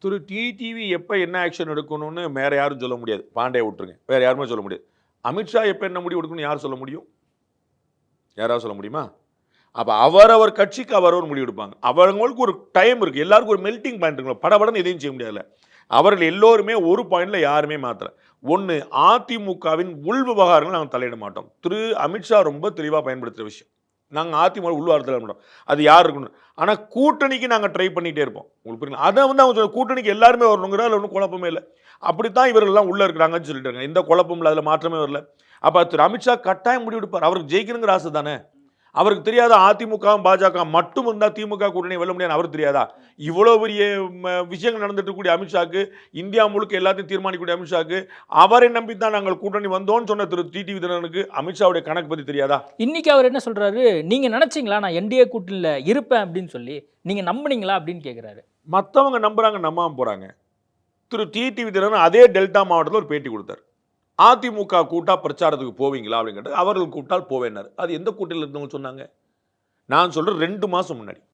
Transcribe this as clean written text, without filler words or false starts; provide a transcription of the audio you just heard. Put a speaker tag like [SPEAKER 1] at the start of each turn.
[SPEAKER 1] திரு TTV எப்போ என்ன action எடுக்கணும்னு வேற யாரும் சொல்ல முடியாது. பாண்டே விட்டுருங்க. வேற யாருமே சொல்ல முடியாது. அமித்ஷா எப்போ என்ன முடிவு எடுக்கணும்னு யார் சொல்ல முடியும்? யாராவது சொல்ல முடியுமா? அப்ப அவரவர் கட்சிக்கு அவரவர் முடிவு எடுப்பாங்க. அவங்களுக்கு ஒரு டைம் இருக்கு. எல்லாருக்கும் ஒரு மெல்டிங் பாயிண்ட் இருக்குல்ல. படபடன்னு எதையும் செய்ய முடியாதுல்ல. அவர்கள் எல்லோருமே ஒரு பாயிண்ட்ல யாருமே மாத்தல. ஒண்ணு அதிமுகவின் உள் விவகாரங்கள் நாங்க தலையிட மாட்டோம். திரு அமித்ஷா ரொம்ப தெளிவா பயன்படுத்துற விஷயம். நாங்க அதிமுக உள் விவகாரத்துல தலையிட மாட்டோம். அது யார் இருக்கணும். ஆனா கூட்டணிக்கு நாங்க ட்ரை பண்ணிட்டே இருப்போம். உங்களுக்கு புரியுங்களா? அத வந்து அவங்க கூட்டணிக்கு எல்லாருமே வரணுங்கிறதுல ஒண்ணும் குழப்பமே இல்ல. அப்படித்தான் இவர்கள் எல்லாம் உள்ள இருக்கிறாங்கன்னு சொல்லிட்டாங்க. எந்த குழப்பமும் இல்ல. அதுல மாற்றமே வரல. அப்ப திரு அமித்ஷா கட்டாயம் முடிவு எடுப்பார். அவருக்கு ஜெயிக்கணுங்கிற ஆசை தானே. அவருக்கு தெரியாத அதிமுகவும் பாஜக மட்டும் இருந்தா திமுக கூட்டணி வெல்ல முடியாது அவருக்கு தெரியாதா? இவ்வளவு பெரிய விஷயங்கள் நடந்துட்டு இருக்கக்கூடிய அமித்ஷாக்கு, இந்தியா முழுக்க எல்லாத்தையும் தீர்மானிக்கக்கூடிய அமித்ஷாக்கு, அவரை நம்பித்தான் நாங்கள் கூட்டணி வந்தோம்னு சொன்ன திரு டிடிவி தினகரனுக்கு அமித்ஷாவுடைய கணக்கு பத்தி தெரியாதா?
[SPEAKER 2] இன்னைக்கு அவர் என்ன சொல்றாரு? நீங்க நினைச்சீங்களா நான் என்டிஏ கூட்டணியில இருப்பேன் அப்படின்னு சொல்லி? நீங்க நம்புனீங்களா அப்படின்னு கேட்கிறாரு.
[SPEAKER 1] மத்தவங்க நம்புறாங்க, நம்பாம போறாங்க. திரு டிடிவி தினகரன் அதே டெல்டா மாவட்டத்தில் ஒரு பேட்டி கொடுத்தார். அதிமுக கூட்டா பிரச்சாரத்துக்கு போவீங்களா அப்படின்னு கேட்டு அவர்கள் கூப்பிட்டால் போவேன்னாரு. அது எந்த கூட்டணியில் இருந்தவங்க சொன்னாங்க? நான் சொல்றேன் 2 மாசம் முன்னாடி.